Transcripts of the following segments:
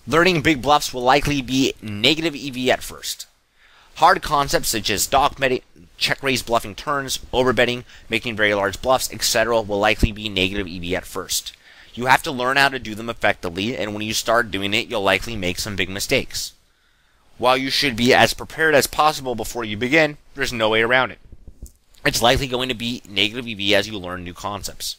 Learning big bluffs will likely be negative EV at first. Hard concepts such as dock betting, check raise bluffing turns, overbetting, making very large bluffs, etc. will likely be negative EV at first. You have to learn how to do them effectively, and when you start doing it, you'll likely make some big mistakes. While you should be as prepared as possible before you begin, there's no way around it. It's likely going to be negative EV as you learn new concepts.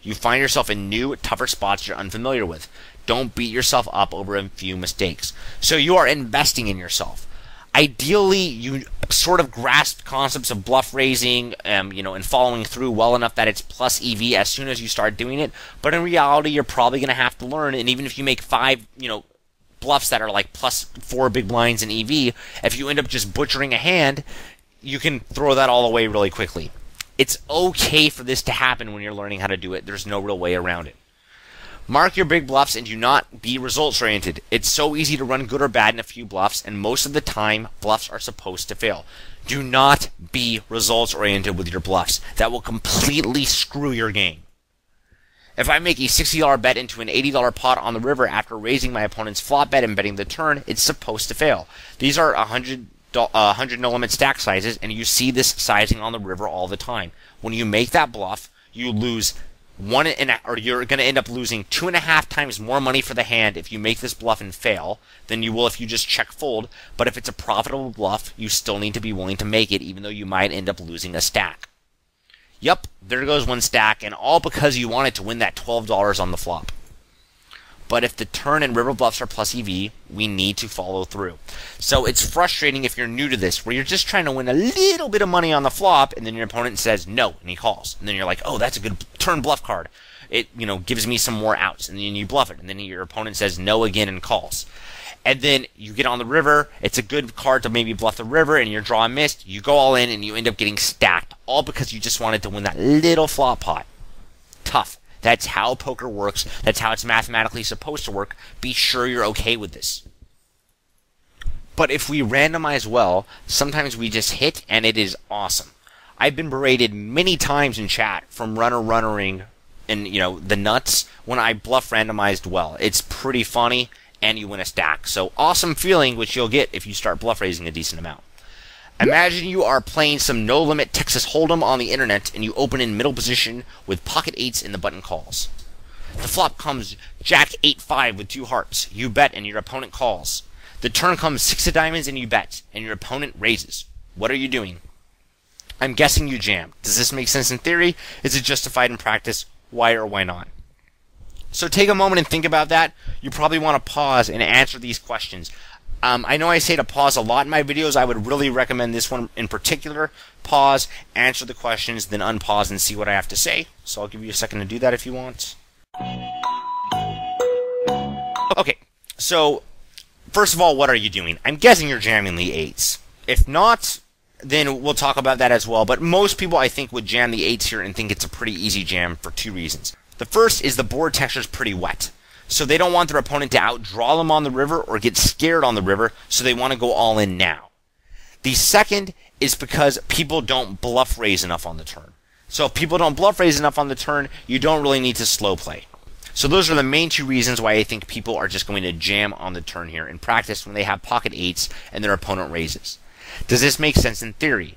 You find yourself in new, tougher spots you're unfamiliar with. Don't beat yourself up over a few mistakes. So you are investing in yourself. Ideally, you sort of grasp concepts of bluff raising, and following through well enough that it's plus EV as soon as you start doing it. But in reality, you're probably going to have to learn. And even if you make 5, bluffs that are like plus 4 big blinds in EV, if you end up just butchering a hand, you can throw that all away really quickly. It's okay for this to happen when you're learning how to do it. There's no real way around it. Mark your big bluffs and do not be results-oriented. It's so easy to run good or bad in a few bluffs, and most of the time, bluffs are supposed to fail. Do not be results-oriented with your bluffs. That will completely screw your game. If I make a $60 bet into an $80 pot on the river after raising my opponent's flop bet and betting the turn, it's supposed to fail. These are 100 no-limit stack sizes, and you see this sizing on the river all the time. When you make that bluff, you lose you're going to end up losing 2.5 times more money for the hand if you make this bluff and fail than you will if you just check fold. But if it's a profitable bluff, you still need to be willing to make it, even though you might end up losing a stack. Yep, there goes one stack, and all because you wanted to win that $12 on the flop. But if the turn and river bluffs are plus EV, we need to follow through. So it's frustrating if you're new to this, where you're just trying to win a little bit of money on the flop, and then your opponent says no, and he calls. And then you're like, oh, that's a good turn bluff card. It, gives me some more outs, and then you bluff it. And then your opponent says no again and calls. And then you get on the river, it's a good card to maybe bluff the river, and your draw missed, you go all in, and you end up getting stacked, all because you just wanted to win that little flop pot. Tough. That's how poker works. That's how it's mathematically supposed to work. Be sure you're okay with this. But if we randomize well, sometimes we just hit, and it is awesome. I've been berated many times in chat from runnering and, the nuts when I bluff randomized well. It's pretty funny, and you win a stack. So awesome feeling, which you'll get if you start bluff raising a decent amount. Imagine you are playing some no-limit Texas Hold'em on the internet, and you open in middle position with pocket 8s in the button calls. The flop comes Jack 8-5 with 2 hearts. You bet, and your opponent calls. The turn comes 6 of diamonds, and you bet, and your opponent raises. What are you doing? I'm guessing you jam. Does this make sense in theory? Is it justified in practice? Why or why not? So take a moment and think about that. You probably want to pause and answer these questions. I know I say to pause a lot in my videos. I would really recommend this one in particular. Pause, answer the questions, then unpause and see what I have to say. So I'll give you a second to do that if you want. Okay, so first of all, what are you doing? I'm guessing you're jamming the 8s. If not, then we'll talk about that as well. But most people, I think, would jam the 8s here and think it's a pretty easy jam for 2 reasons. The first is the board texture is pretty wet. So they don't want their opponent to outdraw them on the river or get scared on the river, so they want to go all in now. The second is because people don't bluff raise enough on the turn. So if people don't bluff raise enough on the turn, you don't really need to slow play. So those are the main 2 reasons why I think people are just going to jam on the turn here in practice when they have pocket 8s and their opponent raises. Does this make sense in theory?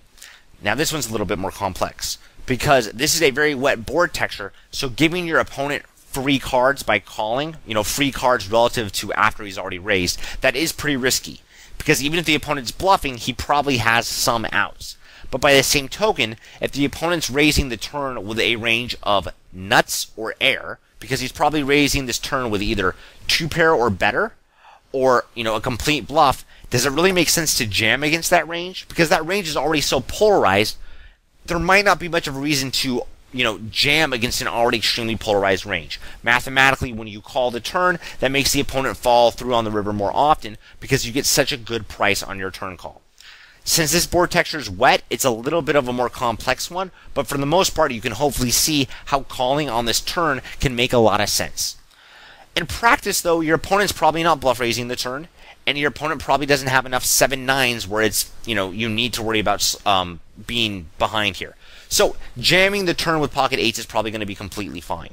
Now this one's a little bit more complex because this is a very wet board texture, so giving your opponent free cards by calling, free cards relative to after he's already raised, that is pretty risky. Because even if the opponent's bluffing, he probably has some outs. But by the same token, if the opponent's raising the turn with a range of nuts or air, because he's probably raising this turn with either 2 pair or better, or, a complete bluff, does it really make sense to jam against that range? Because that range is already so polarized, there might not be much of a reason to jam against an already extremely polarized range. Mathematically, when you call the turn, that makes the opponent fall through on the river more often because you get such a good price on your turn call. Since this board texture is wet, it's a little bit of a more complex one, but for the most part, you can hopefully see how calling on this turn can make a lot of sense. In practice, though, your opponent's probably not bluff raising the turn, and your opponent probably doesn't have enough 7-9s where it's, you need to worry about being behind here. So jamming the turn with pocket 8s is probably going to be completely fine.